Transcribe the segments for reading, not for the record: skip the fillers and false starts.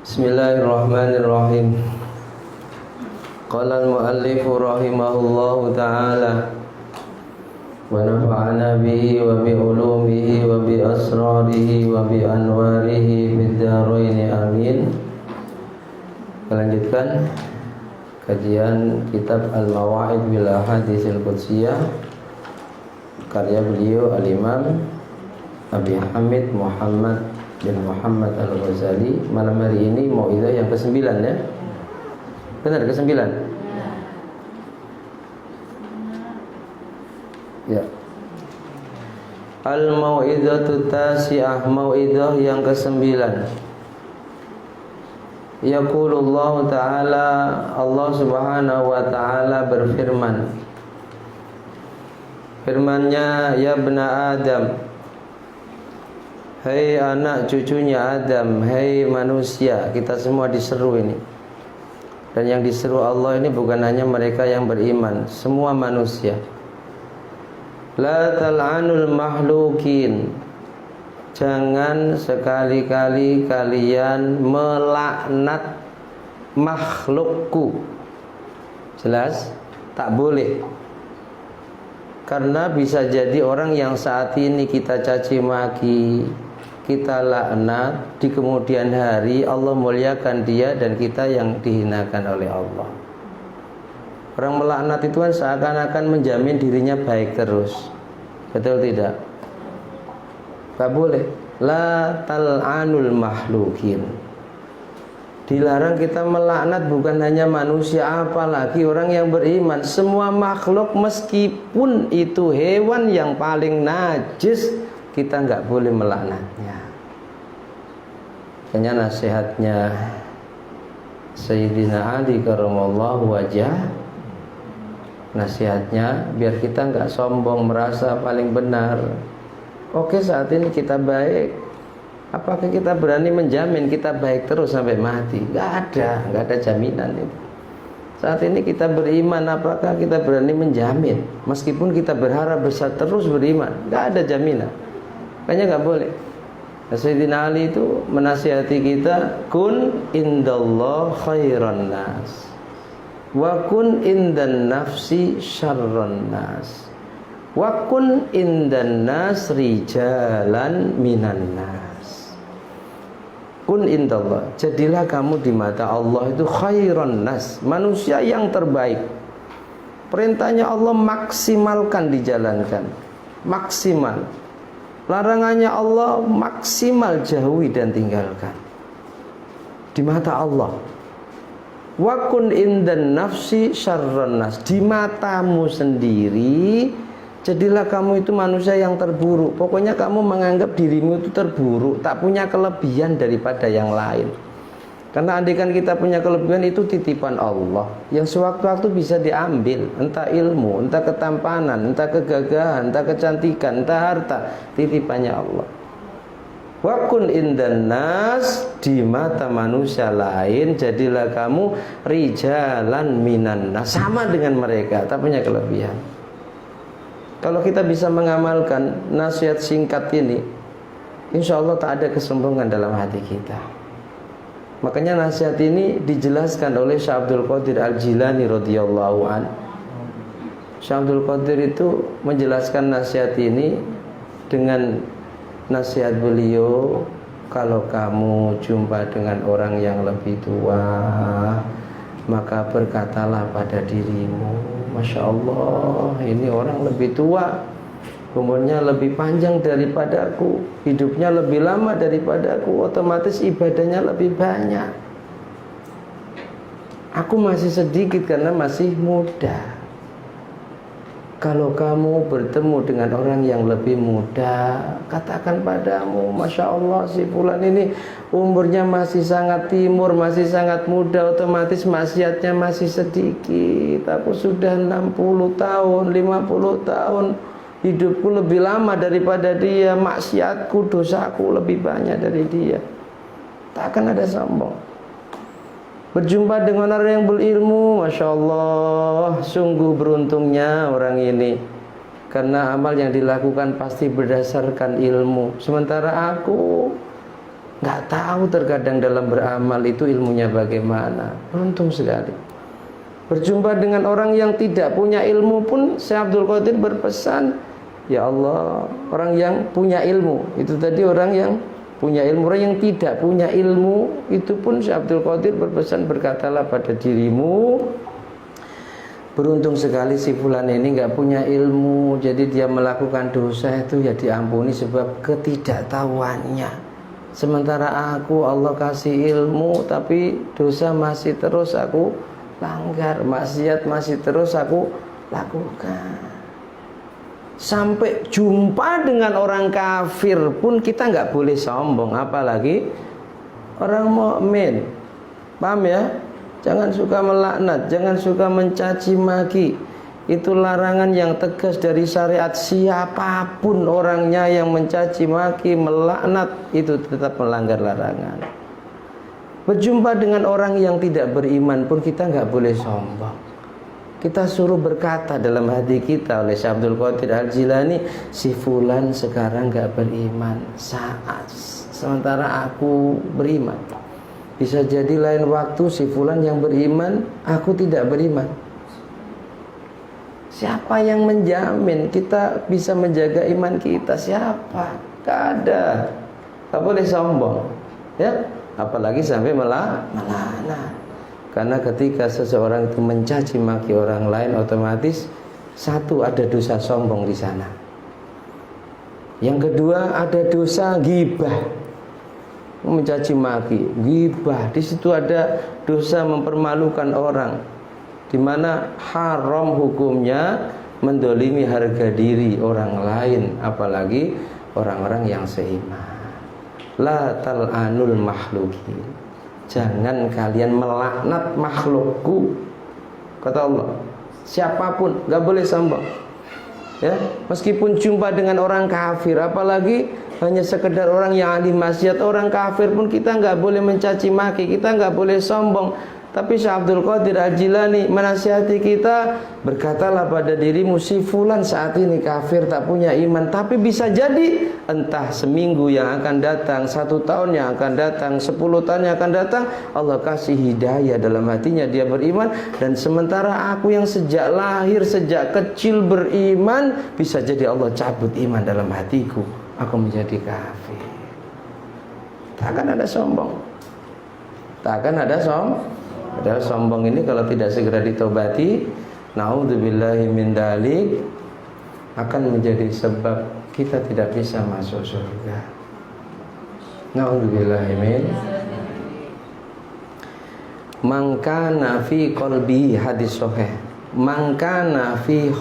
Bismillahirrahmanirrahim. Qala al-muallifu rahimahullahu ta'ala wa nafa'ana bihi wa bi ulumihi wa bi asrarihi wa bi anwarihi fid dharain amin. Melanjutkan kajian kitab Al-Mawa'id bil Ahaditsil Qudsiyah karya beliau Al-Imam Abi Hamid Muhammad bin Muhammad Al-Ghazali. Malam hari ini mau'izah yang ke-9 ya. Benar ke-9? Ya. Al-mau'izatu tasi'ah, mau'izah yang ke-9. Yaqulullahu ta'ala, Allah subhanahu wa ta'ala berfirman. Firman-Nya, ya bna Adam, hai anak cucunya Adam, hai manusia. Kita semua diseru ini. Dan yang diseru Allah ini bukan hanya mereka yang beriman, semua manusia. La tal'anul mahlukin, jangan sekali-kali kalian melaknat makhlukku. Jelas? Tak boleh. Karena bisa jadi orang yang saat ini kita caci maki, kita laknat, di kemudian hari Allah muliakan dia dan kita yang dihinakan oleh Allah. Orang melaknat itu kan seakan-akan menjamin dirinya baik terus. Betul tidak? Tak boleh. La tal'anul mahlukin. Dilarang kita melaknat bukan hanya manusia, apalagi orang yang beriman. Semua makhluk meskipun itu hewan yang paling najis, kita nggak boleh melaknatnya. Hanya nasihatnya Sayyidina Ali karramallahu wajah, nasihatnya biar kita nggak sombong merasa paling benar. Oke, saat ini kita baik, apakah kita berani menjamin kita baik terus sampai mati? Nggak ada jaminan itu. Saat ini kita beriman, apakah kita berani menjamin? Meskipun kita berharap besar terus beriman, nggak ada jaminan. Makanya nggak boleh. Sayyidina Ali itu menasihati kita, kun indallah khairan nas wa kun indan nafsi syarran nas wa kun indan nas rijalan minan nas. Kun indallah, jadilah kamu di mata Allah itu khairan nas, manusia yang terbaik. Perintahnya Allah maksimalkan dijalankan, maksimal. Larangannya Allah maksimal jauhi dan tinggalkan. Di mata Allah. Wa kun indan nafsi syarran nas, di matamu sendiri jadilah kamu itu manusia yang terburuk. Pokoknya kamu menganggap dirimu itu terburuk, tak punya kelebihan daripada yang lain. Karena andaikan kita punya kelebihan, itu titipan Allah yang sewaktu-waktu bisa diambil. Entah ilmu, entah ketampanan, entah kegagahan, entah kecantikan, entah harta, titipannya Allah. Wa kun indan nas, di mata manusia lain jadilah kamu rijalan minan nas, sama dengan mereka, tak punya kelebihan. Kalau kita bisa mengamalkan nasihat singkat ini, insya Allah tak ada kesombongan dalam hati kita. Makanya nasihat ini dijelaskan oleh Syekh Abdul Qadir Al-Jilani radhiyallahu an. Syekh Abdul Qadir itu menjelaskan nasihat ini dengan nasihat beliau, kalau kamu jumpa dengan orang yang lebih tua, maka berkatalah pada dirimu, Masya Allah, ini orang lebih tua, umurnya lebih panjang daripadaku, hidupnya lebih lama daripadaku, otomatis ibadahnya lebih banyak. Aku masih sedikit karena masih muda. Kalau kamu bertemu dengan orang yang lebih muda, katakan padamu, Masya Allah, si fulan ini umurnya masih sangat timur, masih sangat muda, otomatis maksiatnya masih sedikit. Aku sudah 60 tahun, 50 tahun, hidupku lebih lama daripada dia, maksiatku, dosaku lebih banyak dari dia. Tak akan ada sombong. Berjumpa dengan orang yang berilmu, Masya Allah, sungguh beruntungnya orang ini. Karena amal yang dilakukan pasti berdasarkan ilmu. Sementara aku nggak tahu terkadang dalam beramal itu ilmunya bagaimana. Beruntung sekali. Berjumpa dengan orang yang tidak punya ilmu pun, Syekh Abdul Qadir berpesan, ya Allah, orang yang punya ilmu. Itu tadi orang yang punya ilmu. Orang yang tidak punya ilmu, itu pun Syekh Abdul Qadir berpesan, berkatalah pada dirimu, beruntung sekali si fulan ini nggak punya ilmu, jadi dia melakukan dosa itu ya diampuni sebab ketidaktahuannya. Sementara aku Allah kasih ilmu, tapi dosa masih terus aku langgar, maksiat masih terus aku lakukan. Sampai jumpa dengan orang kafir pun kita nggak boleh sombong, apalagi orang mukmin. Paham ya? Jangan suka melaknat, jangan suka mencaci maki. Itu larangan yang tegas dari syariat. Siapapun orangnya yang mencaci maki, melaknat, itu tetap melanggar larangan. Berjumpa dengan orang yang tidak beriman pun kita nggak boleh sombong. Kita suruh berkata dalam hati kita oleh Syekh Abdul Qadir Al-Jilani, si fulan sekarang nggak beriman, saat sementara aku beriman. Bisa jadi lain waktu si fulan yang beriman, aku tidak beriman. Siapa yang menjamin kita bisa menjaga iman kita? Siapa? Gak ada. Gak boleh sombong, ya. Apalagi sampai melaknat. Karena ketika seseorang itu mencaci maki orang lain, otomatis satu, ada dosa sombong di sana. Yang kedua, ada dosa ghibah, mencaci maki, ghibah. Di situ ada dosa mempermalukan orang, di mana haram hukumnya mendolimi harga diri orang lain, apalagi orang-orang yang seiman. La tal'anul makhlukin, jangan kalian melaknat makhlukku, kata Allah. Siapapun gak boleh sombong, ya. Meskipun jumpa dengan orang kafir, apalagi hanya sekedar orang yang ahli maksiat, orang kafir pun kita gak boleh mencaci maki, kita gak boleh sombong. Tapi Syekh Abdul Qadir Al-Jilani menasihati kita, berkatalah pada dirimu, si fulan saat ini kafir, tak punya iman, tapi bisa jadi entah seminggu yang akan datang, 1 tahun yang akan datang, 10 tahun yang akan datang, Allah kasih hidayah dalam hatinya, dia beriman. Dan sementara aku yang sejak lahir, sejak kecil beriman, bisa jadi Allah cabut iman dalam hatiku, aku menjadi kafir. Takkan ada sombong, takkan ada sombong. Padahal sombong ini kalau tidak segera ditobati, naudzubillahi min dzalik, akan menjadi sebab kita tidak bisa masuk surga. Naudzubillahi min. Man kana fi qalbihi, hadis sahih, man kana fi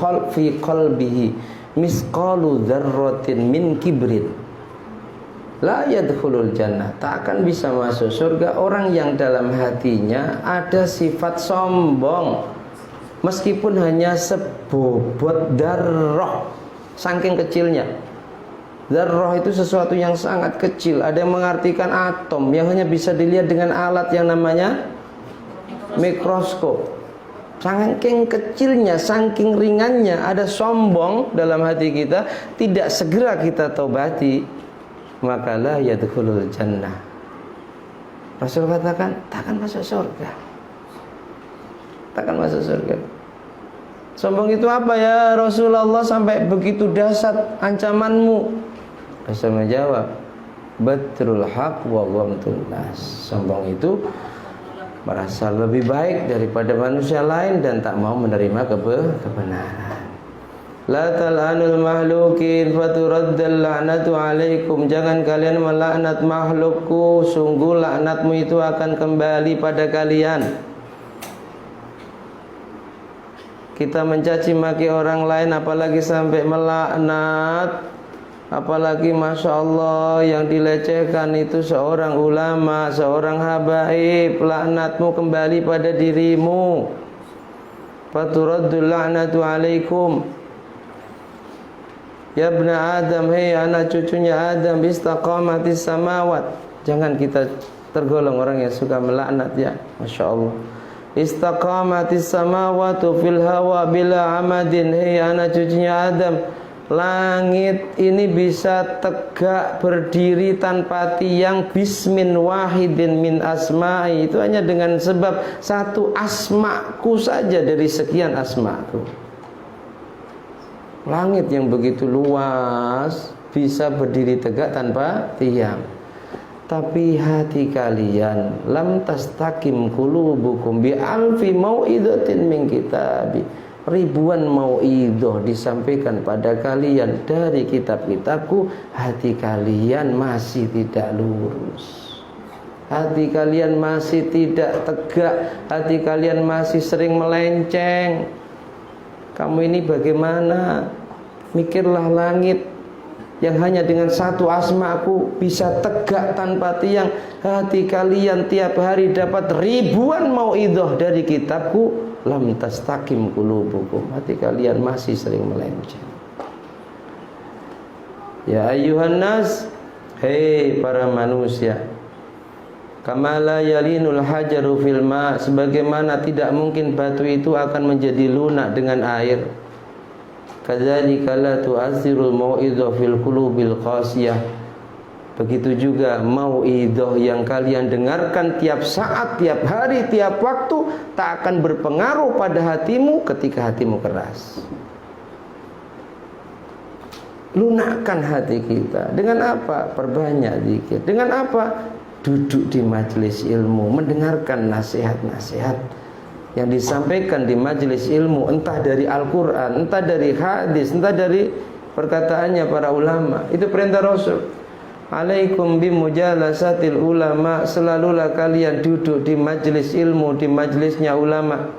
qalbihi misqalu dzarratin min kibrin la yadkhulul jannah, tak akan bisa masuk surga orang yang dalam hatinya ada sifat sombong, meskipun hanya sebobot darah, saking kecilnya. Darah itu sesuatu yang sangat kecil, ada yang mengartikan atom yang hanya bisa dilihat dengan alat yang namanya mikroskop. Saking kecilnya, saking ringannya ada sombong dalam hati kita, tidak segera kita taubati, maka la yadkhulul jannah. Rasul katakan, takkan masuk surga, takkan masuk surga. Sombong itu apa ya Rasulullah, sampai begitu dahsyat ancamanmu? Rasul menjawab, batrul haq wa ghamtun nas. Sombong itu merasa lebih baik daripada manusia lain dan tak mau menerima kebenaran. La tal'anul mahlukin faturaddal la'natu alaikum, jangan kalian melaknat makhlukku, sungguh laknatmu itu akan kembali pada kalian. Kita mencaci maki orang lain, apalagi sampai melaknat, apalagi Masya Allah yang dilecehkan itu seorang ulama, seorang habaib, laknatmu kembali pada dirimu. Faturaddul la'natu alaikum. Ya bna Adam, hei anak cucunya Adam, istaqamatis samawat. Jangan kita tergolong orang yang suka melaknat, ya. Masya Allah. Istaqamatis samawatu fil hawa bila amadin. Hei anak cucunya Adam, Langit ini bisa tegak berdiri tanpa tiang bismin wahidin min asma'i, itu hanya dengan sebab satu asmaku saja dari sekian asmaku. Langit yang begitu luas bisa berdiri tegak tanpa tiang. Tapi hati kalian lam tastaqim qulubukum bi alfi mau'idatin min kitabi. Ribuan mau'idah disampaikan pada kalian dari kitab-kitabku, hati kalian masih tidak lurus, hati kalian masih tidak tegak, hati kalian masih sering melenceng. Kamu ini bagaimana? Mikirlah langit yang hanya dengan satu asmaku bisa tegak tanpa tiang. Hati kalian tiap hari dapat ribuan mau'idah dari kitabku, lam tastaqim qulubukum, hati kalian masih sering melenceng. Ya ayyuhan nas, hei para manusia, kama la yalinul hajaru fil ma, sebagaimana tidak mungkin batu itu akan menjadi lunak dengan air, kadzalika la tu'athirul mau'idah fil qulubil qasiyah, begitu juga mau'idah yang kalian dengarkan tiap saat, tiap hari, tiap waktu tak akan berpengaruh pada hatimu ketika hatimu keras. Lunakkan hati kita dengan apa? Perbanyak zikir. Dengan apa? Duduk di majelis ilmu, mendengarkan nasihat-nasihat yang disampaikan di majelis ilmu, entah dari Al-Quran, entah dari hadis, entah dari perkataannya para ulama. Itu perintah Rasul. Alaikum bimujalasatil ulama, selalulah kalian duduk di majelis ilmu, di majelisnya ulama.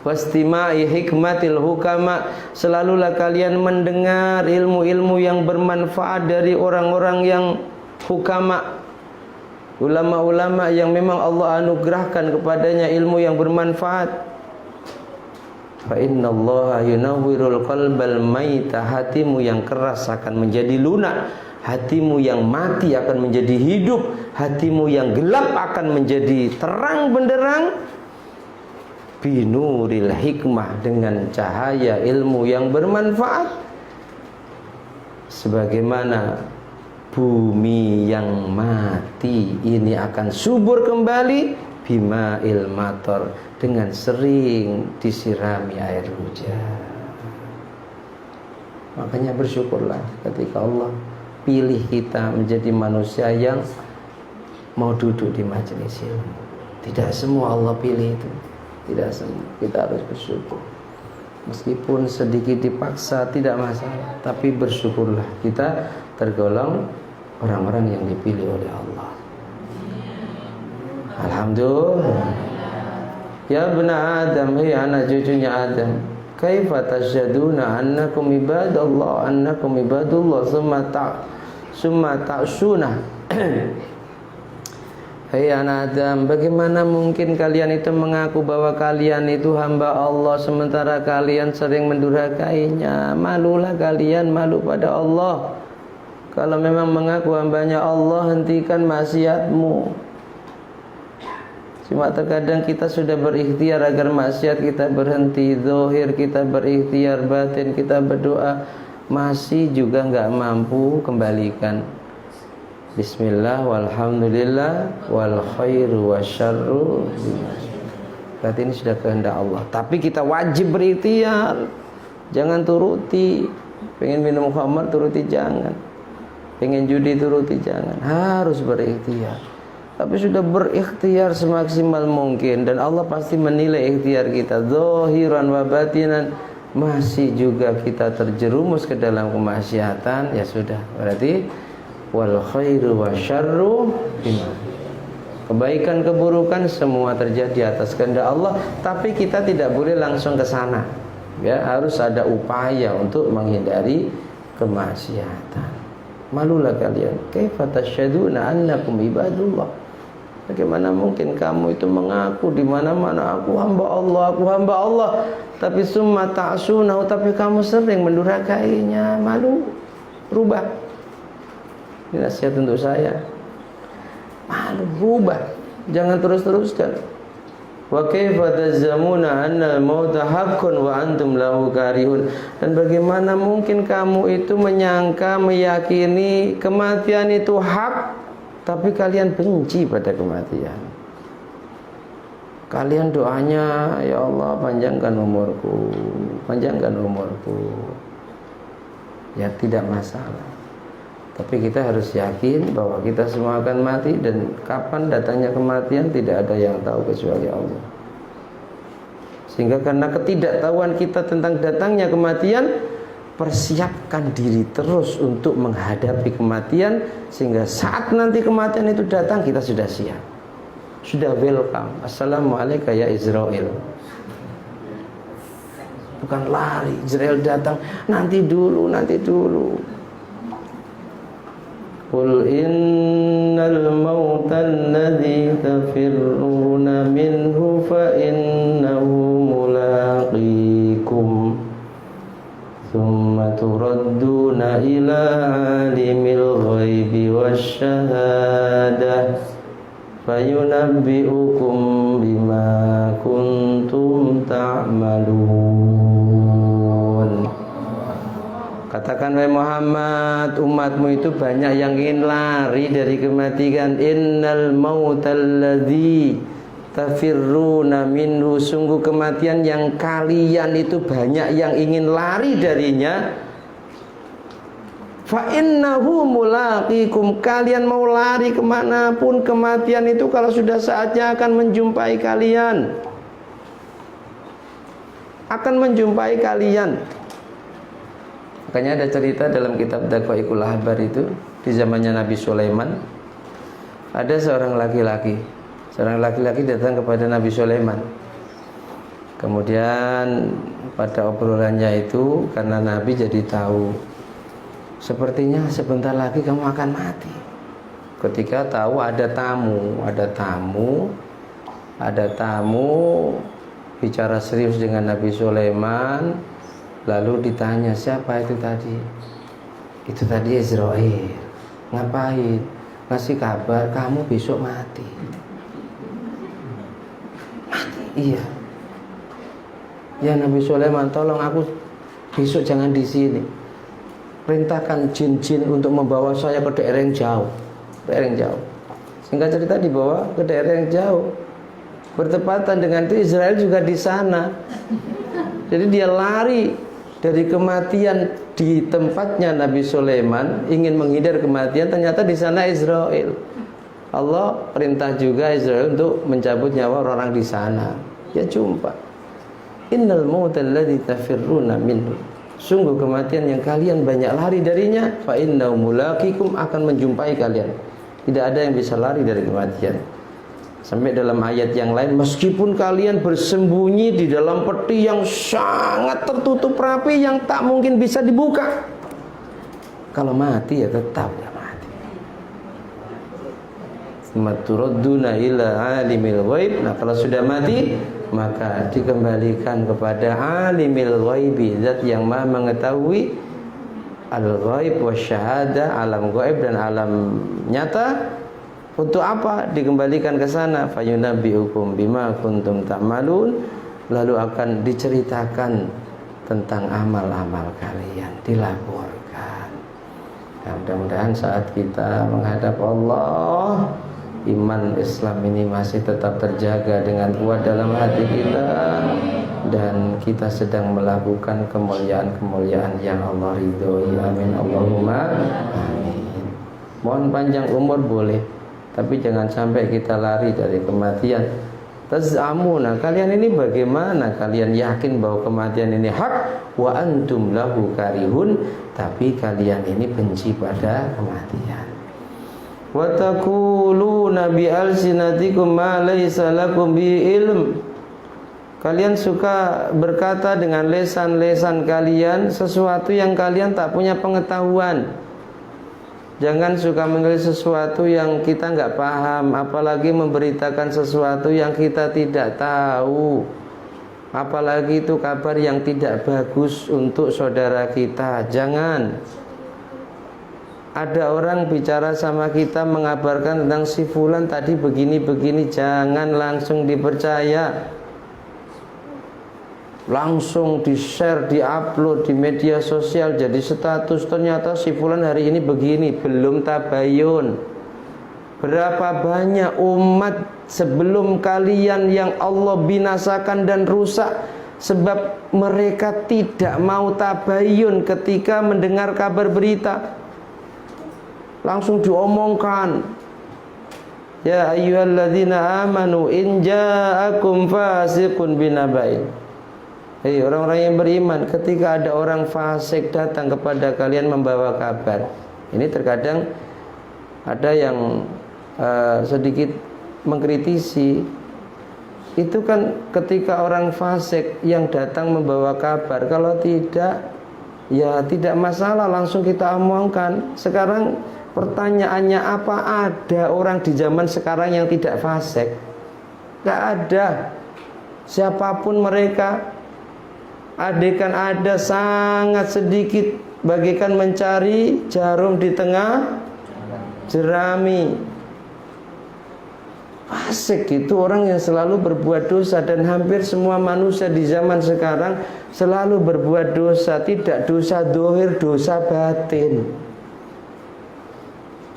Wastima'i hikmatil hukama, selalulah kalian mendengar ilmu-ilmu yang bermanfaat dari orang-orang yang hukama, ulama-ulama yang memang Allah anugerahkan kepadanya ilmu yang bermanfaat. Fa innallaha yunawwirul qalbal maita, hatimu yang keras akan menjadi lunak, hatimu yang mati akan menjadi hidup, hatimu yang gelap akan menjadi terang benderang. Binuril hikmah, dengan cahaya ilmu yang bermanfaat. Sebagaimana bumi yang mati ini akan subur kembali, bima'il mator, dengan sering disirami air hujan. Makanya bersyukurlah ketika Allah pilih kita menjadi manusia yang mau duduk di majelis ilmu. Tidak semua Allah pilih itu, tidak semua. Kita harus bersyukur. Meskipun sedikit dipaksa tidak masalah, tapi bersyukurlah kita tergolong orang-orang yang dipilih oleh Allah. Alhamdulillah. Ya bena Adam, hei anak cucunya Adam, kaifa tasyaduna annakum ibadallah, annakum ibadullah summa ta'suna. Hei anak Adam, bagaimana mungkin kalian itu mengaku bahwa kalian itu hamba Allah, sementara kalian sering mendurhakainya? Malulah kalian, malu pada Allah. Kalau memang mengaku hambanya Allah, hentikan maksiatmu. Cuma terkadang kita sudah berikhtiar agar maksiat kita berhenti, zahir kita berikhtiar, batin kita berdoa, masih juga enggak mampu kembalikan. Bismillah walhamdulillah wal khairu wasyarru. Berarti ini sudah kehendak Allah. Tapi kita wajib berikhtiar. Jangan turuti. Pengen minum khamar turuti jangan. Pengen judi turuti jangan. Harus berikhtiar. Tapi sudah berikhtiar semaksimal mungkin, dan Allah pasti menilai ikhtiar kita zahiran wa batinan. Masih juga kita terjerumus ke dalam kemaksiatan, ya sudah. Berarti wal khairu wasyarru, kebaikan keburukan semua terjadi atas kehendak Allah, tapi kita tidak boleh langsung ke sana. Ya, harus ada upaya untuk menghindari kemaksiatan. Malulah kalian, kaifa tasyaduna annakum ibadullah. Bagaimana mungkin kamu itu mengaku di mana-mana aku hamba Allah, aku hamba Allah, tapi summa ta'sunahu, tapi kamu sering mendurhakainya. Malu, rubah. Ini nasihat untuk saya. Malu, rubah. Jangan terus-teruskan. Wa kaifa tazamuna anna al-mauta haqqun wa antum lahu karihun. Dan bagaimana mungkin kamu itu menyangka, meyakini kematian itu hak, tapi kalian benci pada kematian. Kalian doanya, ya Allah panjangkan umurku, panjangkan umurku. Ya tidak masalah. Tapi kita harus yakin bahwa kita semua akan mati, dan kapan datangnya kematian tidak ada yang tahu kecuali Allah. Sehingga karena ketidaktahuan kita tentang datangnya kematian, persiapkan diri terus untuk menghadapi kematian, sehingga saat nanti kematian itu datang kita sudah siap, sudah welcome. Assalamualaikum ya Israel. Bukan lari, Israel datang, nanti dulu, nanti dulu. Qul innal mauta alladhi tafirruna minhu fa innahu mulaqikum thumma turadduna ila alimil ghaibi wasyahadah fayunabbi'ukum bima kuntum ta'malun. Katakan wahai Muhammad, umatmu itu banyak yang ingin lari dari kematian. Innal mautalladzi tafirruna minhu, sungguh kematian yang kalian itu banyak yang ingin lari darinya. Fa innahu mulaqikum, kalian mau lari kemanapun, kematian itu kalau sudah saatnya akan menjumpai kalian, akan menjumpai kalian. Makanya ada cerita dalam kitab Daqaiqul Ahbar itu, di zamannya Nabi Sulaiman, ada seorang laki-laki datang kepada Nabi Sulaiman. Kemudian pada obrolannya itu, karena Nabi jadi tahu, sepertinya sebentar lagi kamu akan mati. Ketika tahu ada tamu bicara serius dengan Nabi Sulaiman. Lalu ditanya, siapa itu tadi? Itu tadi Israel. Ngapain? Ngasih kabar kamu besok mati. Mati? Iya. Ya Nabi Sulaiman, tolong aku besok jangan di sini. Perintahkan jin-jin untuk membawa saya ke daerah yang jauh. Daerah yang jauh. Singkat cerita dibawa ke daerah yang jauh. Bertepatan dengan itu Israel juga di sana. Jadi dia lari dari kematian di tempatnya Nabi Sulaiman, ingin menghindar kematian, ternyata di sana Israel. Allah perintah juga Israel untuk mencabut nyawa orang di sana. Ya jumpa. Innal mautal ladzi tafirruna minhu, sungguh kematian yang kalian banyak lari darinya, fa innahu mulaqikum, akan menjumpai kalian. Tidak ada yang bisa lari dari kematian. Sampai dalam ayat yang lain, meskipun kalian bersembunyi di dalam peti yang sangat tertutup rapi, yang tak mungkin bisa dibuka, kalau mati ya tetap ya mati. Maturadduna ila alimil ghaib. Nah kalau sudah mati, maka dikembalikan kepada alimil ghaibi, zat yang maha mengetahui al-ghaib wasyahadah, alam ghaib dan alam nyata. Untuk apa dikembalikan ke sana? Fayunabbi'ukum bima kuntum ta'malun, lalu akan diceritakan tentang amal-amal kalian, dilaporkan. Nah, mudah-mudahan saat kita menghadap Allah, iman Islam ini masih tetap terjaga dengan kuat dalam hati kita, dan kita sedang melakukan kemuliaan-kemuliaan yang Allah ridhoi. Amin Allahumma amin. Mohon panjang umur boleh, tapi jangan sampai kita lari dari kematian. Tazamuna, kalian ini bagaimana? Kalian yakin bahwa kematian ini hak, wa antum lahu karihun, tapi kalian ini benci pada kematian. Wa taquluna bi alsinatikum ma laysa lakum bi ilm. Kalian suka berkata dengan lesan-lesan kalian sesuatu yang kalian tak punya pengetahuan. Jangan suka menulis sesuatu yang kita nggak paham, apalagi memberitakan sesuatu yang kita tidak tahu, apalagi itu kabar yang tidak bagus untuk saudara kita. Jangan. ada orang bicara sama kita mengabarkan tentang si fulan tadi begini-begini, jangan langsung dipercaya. Langsung di-share, di-upload di media sosial jadi status, ternyata si fulan hari ini begini, belum tabayun. Berapa banyak umat sebelum kalian yang Allah binasakan dan rusak sebab mereka tidak mau tabayun ketika mendengar kabar berita. Langsung diomongkan, ya ayyuhalladzina amanu in ja'akum fasiqun binaba'in. Hei orang-orang yang beriman, ketika ada orang fasik datang kepada kalian membawa kabar. Ini terkadang ada yang sedikit mengkritisi. Itu kan ketika orang fasik yang datang membawa kabar. Kalau tidak, ya tidak masalah, langsung kita omongkan. Sekarang pertanyaannya, apa ada orang di zaman sekarang yang tidak fasik? Tidak ada. Siapapun mereka, adekan ada sangat sedikit, bagaikan mencari jarum di tengah jerami. Fasik itu orang yang selalu berbuat dosa, dan hampir semua manusia di zaman sekarang selalu berbuat dosa. Tidak dosa dohir, dosa batin.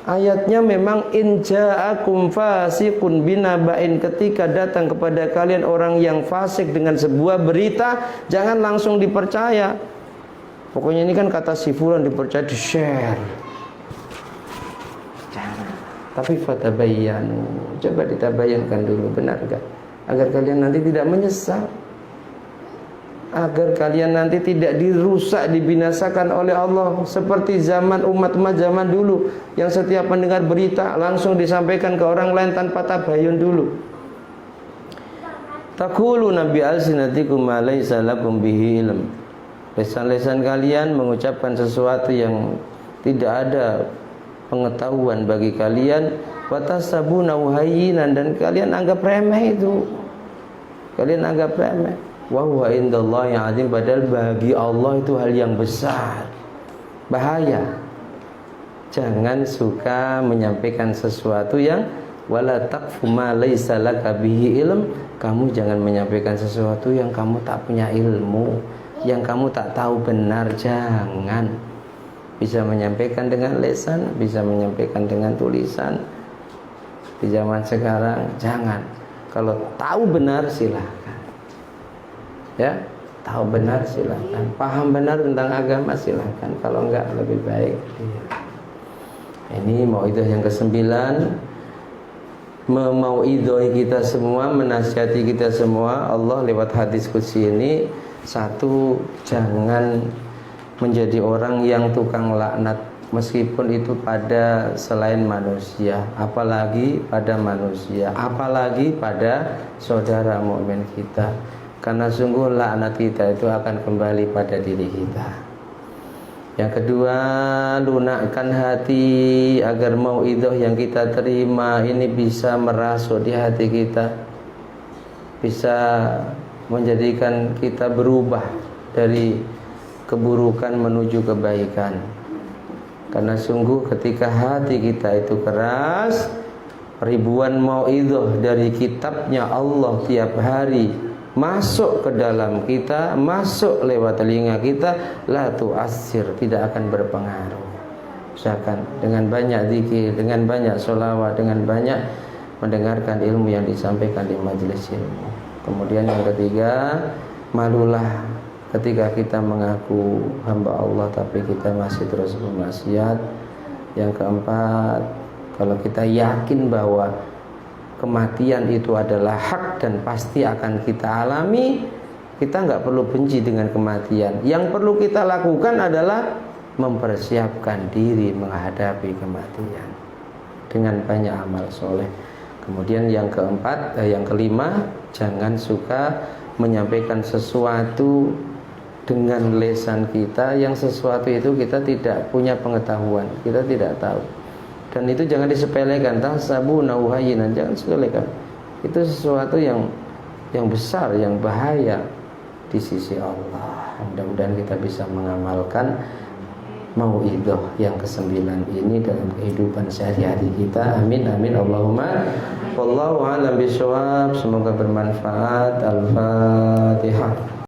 Ayatnya memang in ja'akum fasiqun binaba'in, ketika datang kepada kalian orang yang fasik dengan sebuah berita, jangan langsung dipercaya. Pokoknya ini kan kata si fulan, dipercaya, di-share. Jangan. Tapi fatabayyanu, coba ditabayyankan dulu, benar enggak? Agar kalian nanti tidak menyesal, agar kalian nanti tidak dirusak, dibinasakan oleh Allah seperti zaman umat-umat zaman dulu yang setiap mendengar berita langsung disampaikan ke orang lain tanpa tabayun dulu. Taqulu nabi alsinatikum ma laysa lakum bihi ilm. Lesan-lesan kalian mengucapkan sesuatu yang tidak ada pengetahuan bagi kalian, watasabuna hayyinan, dan kalian anggap remeh itu. Kalian anggap remeh. Wa huwa indallahi azim, padahal bagi Allah itu hal yang besar. Bahaya. Jangan suka menyampaikan sesuatu yang wala taqfu ma laisa laka bihi ilm. Kamu jangan menyampaikan sesuatu yang kamu tak punya ilmu, yang kamu tak tahu benar. Jangan. Bisa menyampaikan dengan lisan, bisa menyampaikan dengan tulisan. Di zaman sekarang jangan. Kalau tahu benar silahkan, ya, tahu benar silahkan, paham benar tentang agama silahkan. Kalau enggak lebih baik. Ini mauidhah yang ke-9, memauidhahi kita semua, menasihati kita semua. Allah lewat hadis qudsi ini, satu, jangan menjadi orang yang tukang laknat, meskipun itu pada selain manusia, apalagi pada manusia, apalagi pada saudara mukmin kita. Karena sungguh laknat kita itu akan kembali pada diri kita. Yang kedua, lunakkan hati agar mauidhah yang kita terima ini bisa merasuk di hati kita, bisa menjadikan kita berubah dari keburukan menuju kebaikan. Karena sungguh ketika hati kita itu keras, ribuan mauidhah dari kitabnya Allah tiap hari masuk ke dalam kita, masuk lewat telinga kita, la tu'assir, tidak akan berpengaruh. Usahakan dengan banyak zikir, dengan banyak sholawat, dengan banyak mendengarkan ilmu yang disampaikan di majelis ilmu. Kemudian yang ketiga, malulah ketika kita mengaku hamba Allah tapi kita masih terus bermaksiat. Yang keempat, kalau kita yakin bahwa kematian itu adalah hak dan pasti akan kita alami, kita nggak perlu benci dengan kematian. Yang perlu kita lakukan adalah mempersiapkan diri menghadapi kematian dengan banyak amal soleh. Kemudian yang keempat, yang kelima, jangan suka menyampaikan sesuatu dengan lesan kita yang sesuatu itu kita tidak punya pengetahuan, kita tidak tahu. Dan itu jangan disepelekan, tahsabuna hayyinan, jangan sepelekan. Itu sesuatu yang besar, yang bahaya di sisi Allah. Mudah-mudahan kita bisa mengamalkan mauidhah yang ke-9 ini dalam kehidupan sehari-hari kita. Amin amin Allahumma. Wallahu a'lam bishawab. Semoga bermanfaat. Al-Fatihah.